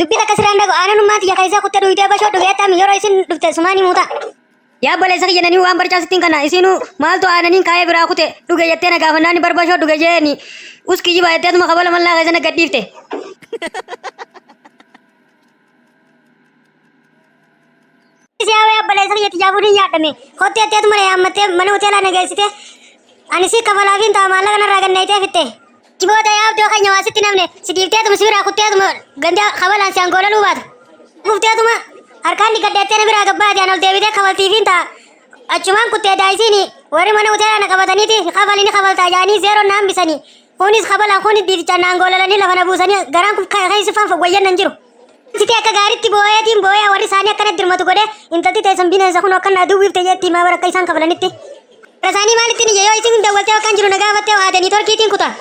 dubbi takka siraan dhagu aanan ummaati yaa kaisaa kutte dhuyitee bashoo dhugeettam yeroo isin dhufte sumaanii muuta. Yaa baleessa kiyyananii waan barchaasittiin kana isinu maaltu aananiin kaayee biraa kute dhuge jettee na gaafannaan barbashoo dhuge jeeni uskii jibaa jetteetuma kabala mallaa keessa na gadhiifte. Siyaa yaa baleessa kiyyatti jaabuudhiin yaadhame kotti jetteetuma na yaammattee mana hoteelaa na geessite ani si kafalaafiin ta'a maallaqa narraa ganneeytee fitte. Jiboota yaa abdoo keenya waasitti namne si dhiifteetuma si biraa kutteetuma gandaa kabalaan si angoolaluu baata. Gufteetuma harkaan dhiqadheettee na biraa gabbaate an ol deebitee kafaltiifiin ta'a. Achumaan kuttee daayisiini warri mana hoteelaa na qabataniiti kafalini kafaltaa jaanii zeeroon na hambisanii. Kunis kabalaan kunis diidichaan na angoolalanii lafa na buusanii garaan kun keessifaan fawwayyan nan jiru. Siti akka gaariitti boo'eetiin boo'ee warri isaanii akkanatti dirmatu godhee intalti teessan bineensa kun akka na duwwiifte jetti maa bara akka isaan kafalanitti. Rasaanii maalitti ni yoo isin dawwaltee akkan jiru na gaafattee waadanii torkiitiin kutaa.